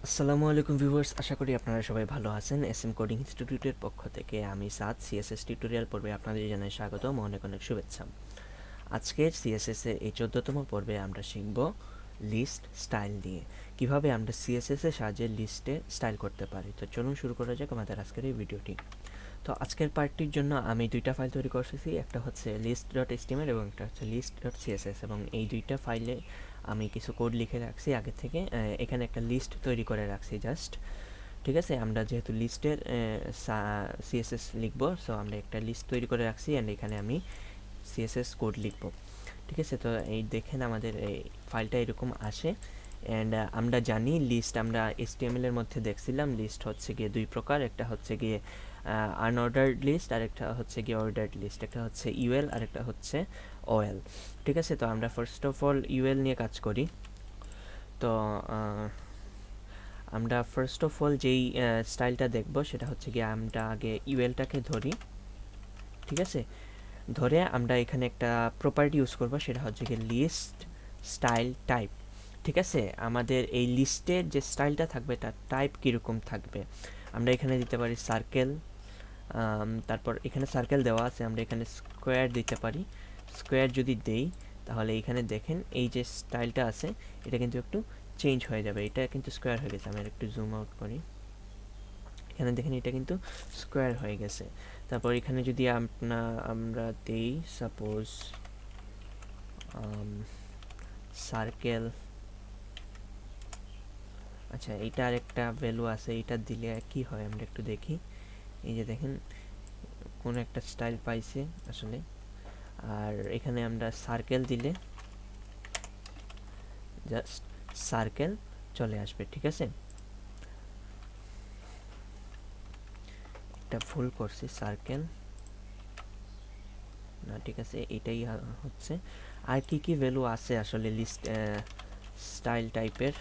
আসসালামু আলাইকুম ভিউয়ার্স, আশা করি আপনারা সবাই ভালো আছেন। এসএম কোডিং ইনস্টিটিউটের পক্ষ থেকে আমি সাদ সিএসএস টিউটোরিয়াল পর্বে আপনাদের জানাই স্বাগতম, অনেক অনেক শুভেচ্ছা। আজকের সিএসএস এর এই 14তম পর্বে আমরা শিখব লিস্ট স্টাইল নিয়ে, কিভাবে আমরা সিএসএস এর সাহায্যে লিস্টে স্টাইল করতে পারি। তো চলুন শুরু করা যাক আমাদের আজকের এই ভিডিওটি। তো আজকের পার্টটির জন্য আমি দুইটা ফাইল তৈরি করেছি, একটা হচ্ছে list.html এবং একটা হচ্ছে list.css, এবং এই দুইটা ফাইলে আমি কিছু কোড লিখে রাখছি আগে থেকে। এখানে একটা লিস্ট তৈরি করে রাখছি জাস্ট, ঠিক আছে। আমরা যেহেতু লিস্টের সিএসএস লিখব, সো আমরা একটা লিস্ট তৈরি করে রাখছি অ্যান্ড এখানে আমি সিএসএস কোড লিখব, ঠিক আছে। তো এই দেখেন আমাদের এই ফাইলটা এরকম আসে। অ্যান্ড আমরা জানি লিস্ট, আমরা HTML এর মধ্যে দেখছিলাম লিস্ট হচ্ছে গিয়ে দুই প্রকার, একটা হচ্ছে গিয়ে আনঅর্ডার্ড লিস্ট আর একটা হচ্ছে গিয়ে অর্ডার্ড লিস্ট, একটা হচ্ছে ইউএল আর একটা হচ্ছে ওএল, ঠিক আছে। তো আমরা ফার্স্ট অফ অল ইউএল নিয়ে কাজ করি। তো আমরা ফার্স্ট অফ অল যেই স্টাইলটা দেখব সেটা হচ্ছে গিয়ে আমরা আগে ইউএলটাকে ধরি, ঠিক আছে। ধরে আমরা এখানে একটা প্রপার্টি ইউজ করব, সেটা হচ্ছে গিয়ে লিস্ট স্টাইল টাইপ, ঠিক আছে। আমাদের এই লিস্টের যে স্টাইলটা থাকবে তার টাইপ কীরকম থাকবে, আমরা এখানে দিতে পারি সার্কেল, তারপর এখানে সার্কেল দেওয়া আছে, আমরা এখানে স্কোয়ার দিতে পারি। স্কোয়ার যদি দেই তাহলে এখানে দেখেন এই যে স্টাইলটা আছে এটা কিন্তু একটু চেঞ্জ হয়ে যাবে, এটা কিন্তু স্কোয়ার হয়ে গেছে। আমি একটু জুম আউট করি, এখানে দেখেন এটা কিন্তু স্কোয়ার হয়ে গেছে। তারপর এখানে যদি আমরা দেই সাপোজ সার্কেল, আচ্ছা এইটা আরেকটা ভ্যালু আছে, এটা দিলে কি হয় আমরা একটু দেখি। এই যে দেখেন কোন একটা স্টাইল পাইছে আসলে। আর এখানে আমরা সার্কেল দিলে জাস্ট সার্কেল চলে আসবে, ঠিক আছে। এটা ভুল করছি, সার্কেল না, ঠিক আছে, এটাই হচ্ছে। আর কি কি ভ্যালু আছে আসলে লিস্ট স্টাইল টাইপের,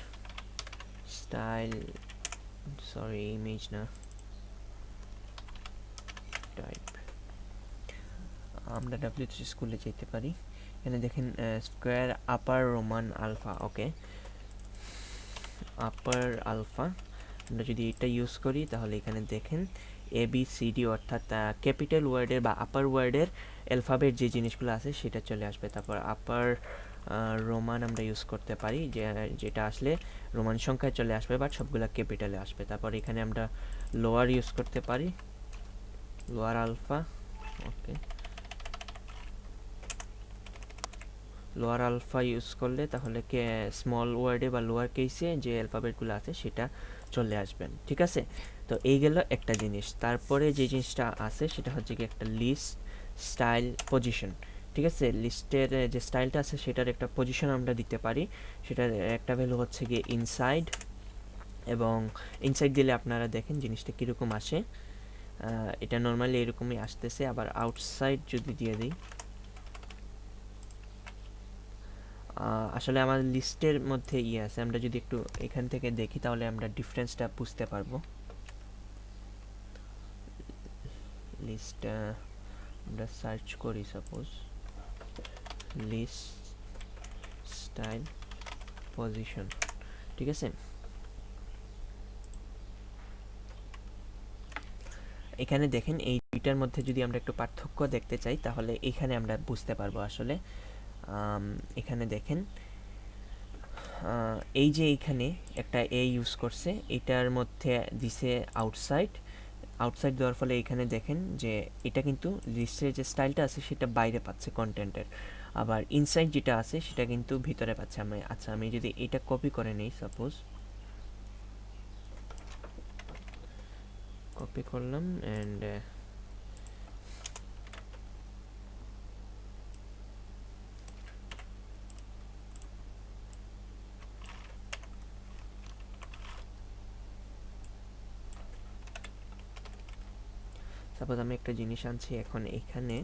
স্টাইল, সরি ইমেজ না, টাইপ, আমরা W3 স্কুলে যেতে পারি। এখানে দেখেন স্কোয়ার আপার রোমান আলফা, ওকে, আপার আলফা। আমরা যদি এটা ইউজ করি তাহলে এখানে দেখেন ABCD অর্থাৎ ক্যাপিটাল ওয়ার্ডের বা আপার ওয়ার্ডের অ্যালফাবেট যে জিনিসগুলো আছে সেটা চলে আসবে। তারপর আপার রোমান আমরা ইউজ করতে পারি, যেটা আসলে রোমান সংখ্যায় চলে আসবে বাট সবগুলা ক্যাপিটালে আসবে। তারপর এখানে আমরা লোয়ার ইউজ করতে পারি, লোয়ার আলফা, ওকে, লোয়ার আলফা ইউজ করলে তাহলে স্মল ওয়ার্ডে বা লোয়ার কেসে যে অ্যালফাবেটগুলো আছে সেটা চলে আসবেন, ঠিক আছে। তো এই গেল একটা জিনিস। তারপরে যে জিনিসটা আছে সেটা হচ্ছে কি একটা লিস্ট স্টাইল পজিশন, ঠিক আছে। লিস্টের যে স্টাইলটা আছে সেটার একটা পজিশন আমরা দিতে পারি, সেটার একটা ভ্যালু হচ্ছে গিয়ে ইনসাইড, এবং ইনসাইড দিলে আপনারা দেখেন জিনিসটা কীরকম আসে। এটা নর্মালি এরকমই আসতেছে। আবার আউটসাইড যদি দিয়ে দিই, আসলে আমার লিস্টের মধ্যে ইয়ে আছে, আমরা যদি একটু এখান থেকে দেখি তাহলে আমরা ডিফারেন্সটা বুঝতে পারবো। লিস্ট আমরা সার্চ করি সাপোজ লিস্ট স্টাইল পজিশন, ঠিক আছে। এখানে দেখেন এই দুইটার মধ্যে যদি আমরা একটু পার্থক্য দেখতে চাই তাহলে এখানে আমরা বুঝতে পারবো আসলে। এখানে দেখেন এই যে এইখানে একটা ইউজ করছে, এটার মধ্যে দিছে আউটসাইড, আউটসাইড দেওয়ার ফলে এখানে দেখেন যে এটা কিন্তু লিস্টের যে স্টাইলটা আছে সেটা বাইরে পাচ্ছে কন্টেন্টের, আবার ইনসাইড যেটা আছে সেটা কিন্তু ভিতরে পাচ্ছে। আচ্ছা আমি যদি এটা কপি করে নেই, সাপোজ কপি করলাম অ্যান্ড সাপোজ আমি একটা জিনিস আনছি, এখন এখানে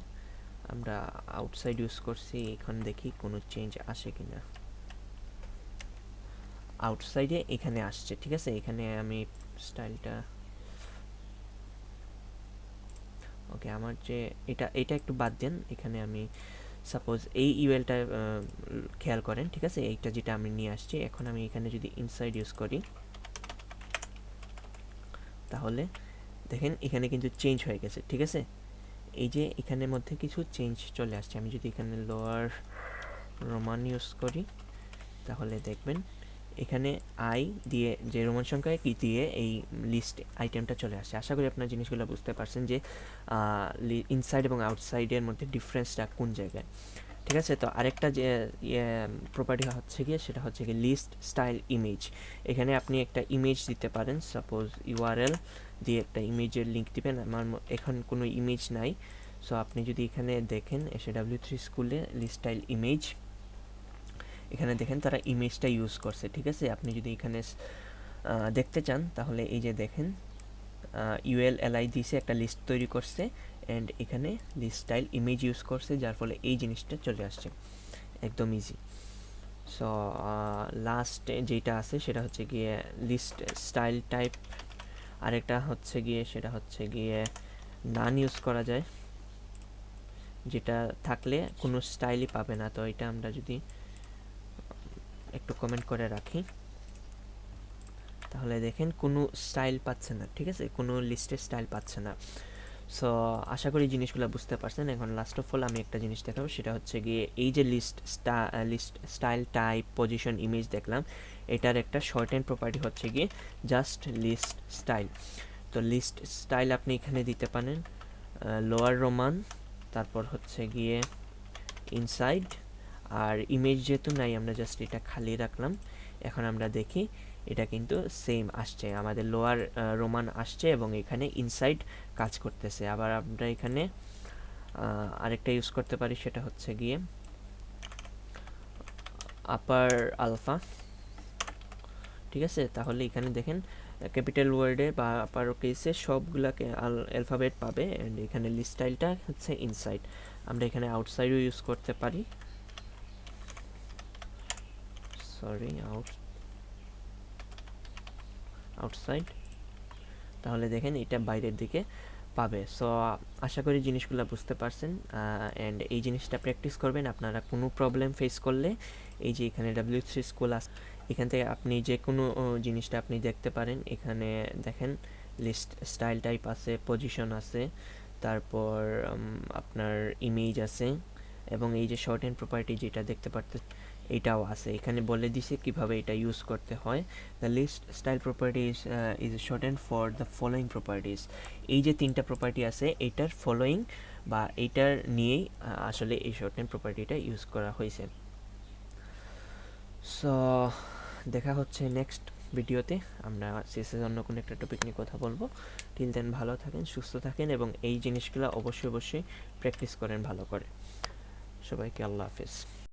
আমরা আউটসাইড ইউজ করছি, এখন দেখি কোনো চেঞ্জ আসে কিনা। আউটসাইডে এখানে আসছে, ঠিক আছে। এখানে আমি স্টাইলটা, ওকে, আমার যে এটা এটা একটু বাদ দেন, এখানে আমি সাপোজ এই ইউএলটা খেয়াল করেন, ঠিক আছে, এইটা যেটা আমি নিয়ে আসছি। এখন আমি এখানে যদি ইনসাইড ইউজ করি তাহলে দেখেন এখানে কিন্তু চেঞ্জ হয়ে গেছে, ঠিক আছে? এই যে এখানের মধ্যে কিছু চেঞ্জ চলে আসছে। আমি যদি এখানে লোয়ার রোমান ইউজ করি তাহলে দেখবেন এখানে আই দিয়ে যে রোমান সংখ্যায় কি দিয়ে এই লিস্ট আইটেমটা চলে আসে। আশা করি আপনার জিনিসগুলো বুঝতে পারছেন যে ইনসাইড এবং আউটসাইডের মধ্যে ডিফারেন্সটা কোন জায়গায়, ঠিক আছে? তো আরেকটা যে প্রপার্টি হচ্ছে গিয়ে সেটা হচ্ছে গিয়ে লিস্ট স্টাইল ইমেজ। এখানে আপনি একটা ইমেজ দিতে পারেন, সাপোজ ইউআরএল দিয়ে একটা ইমেজের লিঙ্ক দিবেন। আমার এখন কোনো ইমেজ নাই, সো আপনি যদি এখানে দেখেন SW3 স্কুলে লিস্ট স্টাইল ইমেজ, এখানে দেখেন তারা ইমেজটা ইউজ করছে, ঠিক আছে? আপনি যদি এখানে দেখতে চান তাহলে এই যে দেখেন ULLI দিয়েছে, একটা লিস্ট তৈরি করছে অ্যান্ড এখানে লিস্ট স্টাইল ইমেজ ইউজ করছে, যার ফলে এই জিনিসটা চলে আসছে একদম ইজি। সো লাস্ট যেটা আছে সেটা হচ্ছে গিয়ে লিস্ট স্টাইল টাইপ, আরেকটা হচ্ছে গিয়ে সেটা হচ্ছে গিয়ে নান ইউজ করা যায়, যেটা থাকলে কোনো স্টাইলই পাবে না। তো এটা আমরা যদি একটু কমেন্ট করে রাখি তাহলে দেখেন কোনো স্টাইল পাচ্ছে না, ঠিক আছে? কোনো লিস্টের স্টাইল পাচ্ছে না। সো আশা করি জিনিসগুলো বুঝতে পারছেন। এখন লাস্ট অফ অল আমি একটা জিনিস দেখাবো, সেটা হচ্ছে গিয়ে এই যে list style type position image দেখলাম, এটার একটা শর্ট হ্যান্ড প্রপার্টি হচ্ছে গিয়ে জাস্ট লিস্ট স্টাইল। তো লিস্ট স্টাইল আপনি এখানে দিতে পারেন লোয়ার রোমান, তারপর হচ্ছে গিয়ে ইনসাইড, আর ইমেজ যেহেতু নাই আমরা জাস্ট এটা খালি রাখলাম। এখন আমরা দেখি এটা কিন্তু সেম আসছে, আমাদের লোয়ার রোমান আসছে এবং এখানে ইনসাইড কাজ করতেছে। আবার আমরা এখানে আরেকটা ইউজ করতে পারি, সেটা হচ্ছে গিয়ে আপার আলফা, ঠিক আছে? তাহলে এখানে দেখেন ক্যাপিটাল ওয়ার্ডে বা আপার কেসে সবগুলাকে অ্যালফাবেট পাবে অ্যান্ড এখানে লিস্ট স্টাইলটা হচ্ছে ইনসাইড। আমরা এখানে আউটসাইডও ইউজ করতে পারি, সরি আউটসাইড, তাহলে দেখেন এটা বাইরের দিকে পাবে। সো আশা করি জিনিসগুলো বুঝতে পারছেন অ্যান্ড এই জিনিসটা প্র্যাকটিস করবেন। আপনারা কোনো প্রবলেম ফেস করলে এই যে এখানে W3 স্কুল আছে, এখান থেকে আপনি যে কোনো জিনিসটা আপনি দেখতে পারেন। এখানে দেখেন লিস্ট স্টাইল টাইপ আছে, পজিশন আছে, তারপর আপনার ইমেজ আছে এবং এই যে শর্ট হ্যান্ড প্রপার্টি যেটা দেখতে পারতেন এটাও আছে। এখানে বলে দিছে কিভাবে এটা ইউজ করতে হয়। The list style property is shorthand for the following properties. এই যে তিনটা প্রপার্টি আছে এটার ফলোয়িং বা এইটার নিয়েই আসলে এই শর্ট হ্যান্ড প্রপার্টিটা ইউজ করা হয়েছে। সো দেখা হচ্ছে নেক্সট ভিডিওতে, আমরা CSS অন্য কোনো একটা টপিক নিয়ে কথা বলবো। টিল দেন ভালো থাকেন, সুস্থ থাকেন এবং এই জিনিসগুলো অবশ্যই প্র্যাকটিস করেন ভালো করে। সবাইকে আল্লাহ হাফেজ।